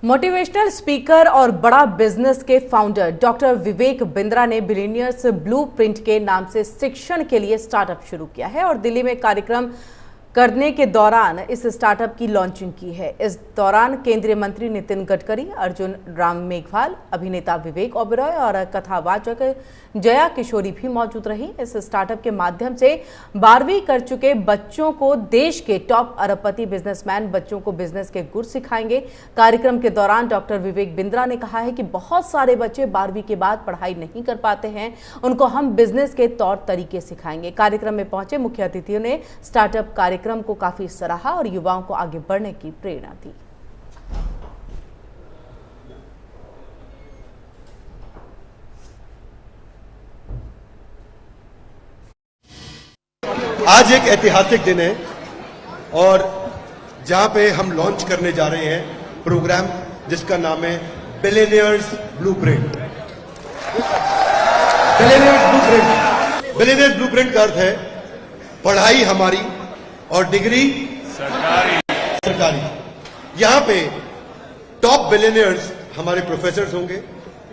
Motivational speaker और बड़ा business के फाउंडर डॉक्टर विवेक बिंद्रा ने बिलियनियर्स ब्लूप्रिंट के नाम से शिक्षण के लिए स्टार्टअप शुरू किया है और दिल्ली में कार्यक्रम करने के दौरान इस स्टार्टअप की लॉन्चिंग की है। इस दौरान केंद्रीय मंत्री नितिन गडकरी, अर्जुन राम मेघवाल, अभिनेता विवेक ओबेरॉय और कथावाचक जया किशोरी भी मौजूद रही। इस स्टार्टअप के माध्यम से 12वीं कर चुके बच्चों को देश के टॉप अरबपति बिजनेसमैन बच्चों को बिजनेस के गुर सिखाएंगे। कार्यक्रम के दौरान डॉक्टर विवेक बिंद्रा ने कहा है कि बहुत सारे बच्चे 12वीं के बाद पढ़ाई नहीं कर पाते हैं, उनको हम बिजनेस के तौर तरीके सिखाएंगे। कार्यक्रम में पहुंचे मुख्य अतिथियों ने स्टार्टअप कार्यक्रम को काफी सराहा और युवाओं को आगे बढ़ने की प्रेरणा दी। आज एक ऐतिहासिक दिन है और जहां पे हम लॉन्च करने जा रहे हैं प्रोग्राम जिसका नाम है बिलियनियर्स ब्लूप्रिंट। बिलियनियर्स ब्लूप्रिंट का अर्थ है पढ़ाई हमारी और डिग्री सरकारी। यहां पे टॉप बिलियनियर्स हमारे प्रोफेसर्स होंगे।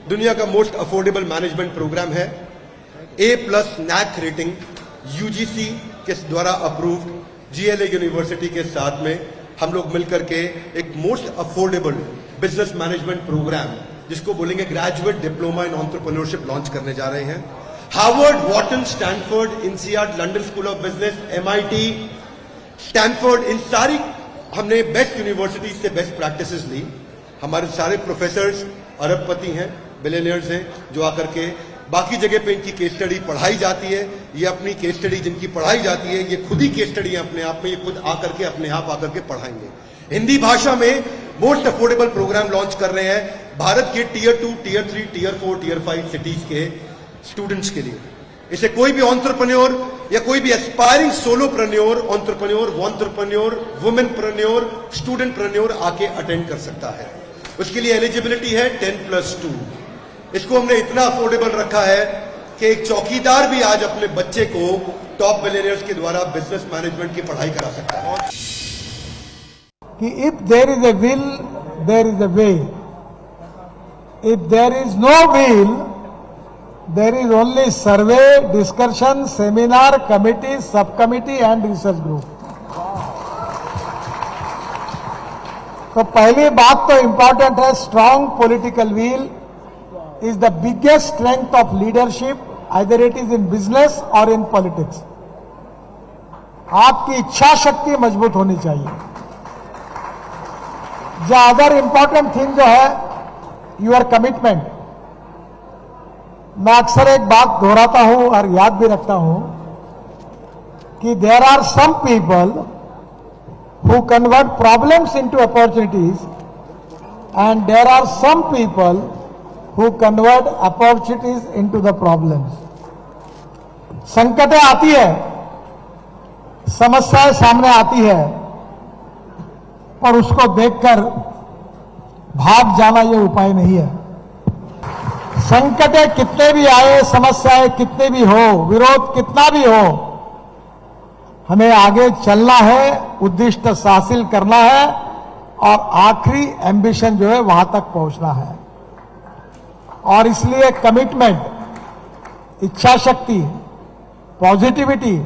दुनिया का मोस्ट अफोर्डेबल मैनेजमेंट प्रोग्राम है। A+ NAC रेटिंग UGC के द्वारा अप्रूव्ड GLA यूनिवर्सिटी के साथ में हम लोग मिलकर के एक most affordable business management program जिसको बोलेंगे graduate diploma in entrepreneurship launch करने जा रहे हैं। Harvard, Wharton, Stanford, INSEAD, London school of business, MIT, Stanford, इन सारी हमने बेस्ट यूनिवर्सिटी से बेस्ट प्रैक्टिसेस ली। हमारे सारे प्रोफेसर्स अरबपति हैं, बिलियनियर्स हैं, जो आकर के बाकी जगह पे इनकी केस स्टडी पढ़ाई जाती है। ये अपनी केस स्टडी जिनकी पढ़ाई जाती है ये खुद ही केस स्टडी है अपने आप में, ये खुद आकर के अपने आप आकर के पढ़ाएंगे। हिंदी भाषा में मोस्ट अफोर्डेबल प्रोग्राम लॉन्च कर रहे हैं भारत के Tier 2, Tier 3, Tier 4, Tier 5 cities के स्टूडेंट्स के लिए। इसे कोई भी एंटरप्रेन्योर या कोई भी एस्पायरिंग सोलोप्रेन्योर, एंटरप्रेन्योर, वुमेनप्रेन्योर, स्टूडेंटप्रेन्योर आके अटेंड कर सकता है। उसके लिए एलिजिबिलिटी है 10+2। इसको हमने इतना अफोर्डेबल रखा है कि एक चौकीदार भी आज अपने बच्चे को टॉप बिलियनियर्स के द्वारा बिजनेस मैनेजमेंट की पढ़ाई करा सकता है। कि if there is a will there is a way, if there is no will there is only survey, discussion, seminar, committee, sub committee and research group. तो पहली बात तो इंपॉर्टेंट है, strong political will is the biggest strength of leadership, either it is in business or in politics. आपकी इच्छा शक्ति मजबूत होनी चाहिए। जो अदर इंपॉर्टेंट थिंग जो है योर कमिटमेंट। मैं अक्सर एक बात दोहराता हूं और याद भी रखता हूं कि there are some people who convert problems into opportunities and there are some people who convert opportunities into the problems. संकटें आती है, समस्याएं सामने आती है, पर उसको देखकर भाग जाना ये उपाय नहीं है। संकटें कितने भी आए, समस्याएं कितने भी हो, विरोध कितना भी हो, हमें आगे चलना है, उद्दिष्ट हासिल करना है और आखिरी एम्बिशन जो है वहां तक पहुंचना है। और इसलिए कमिटमेंट, इच्छा शक्ति, पॉजिटिविटी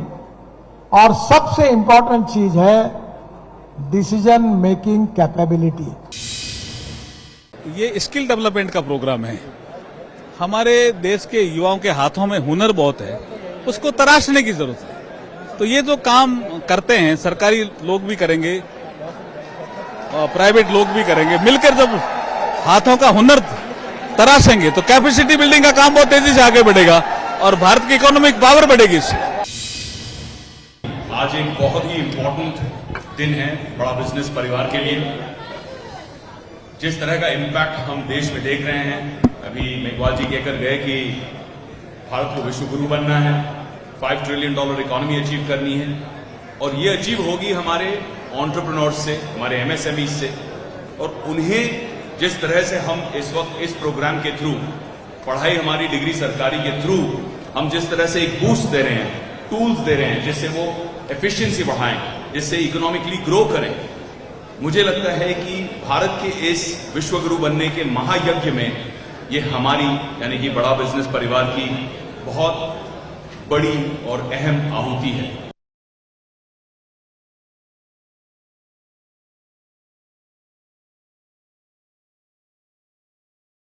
और सबसे इंपॉर्टेंट चीज है डिसीजन मेकिंग कैपेबिलिटी। ये स्किल डेवलपमेंट का प्रोग्राम है। हमारे देश के युवाओं के हाथों में हुनर बहुत है, उसको तराशने की जरूरत है। तो ये जो काम करते हैं सरकारी लोग भी करेंगे, प्राइवेट लोग भी करेंगे, मिलकर जब हाथों का हुनर तराशेंगे तो कैपेसिटी बिल्डिंग का काम बहुत तेजी से आगे बढ़ेगा और भारत की इकोनॉमिक पावर बढ़ेगी इससे। आज एक बहुत ही इंपॉर्टेंट दिन है बड़ा बिजनेस परिवार के लिए। जिस तरह का इम्पैक्ट हम देश में देख रहे हैं, अभी मेघवाल जी कहकर गए कि भारत को विश्व गुरु बनना है, $5 ट्रिलियन इकोनॉमी अचीव करनी है और ये अचीव होगी हमारे एंटरप्रेन्योर्स से, हमारे MSME से। और उन्हें जिस तरह से हम इस वक्त इस प्रोग्राम के थ्रू, पढ़ाई हमारी डिग्री सरकारी के थ्रू हम जिस तरह से एक बूस्ट दे रहे हैं, टूल्स दे रहे हैं जिससे वो एफिशिएंसी बढ़ाएं, जिससे इकोनॉमिकली ग्रो करें, मुझे लगता है कि भारत के इस विश्वगुरु बनने के महायज्ञ में ये हमारी यानी कि बड़ा बिजनेस परिवार की बहुत बड़ी और अहम आहुति है।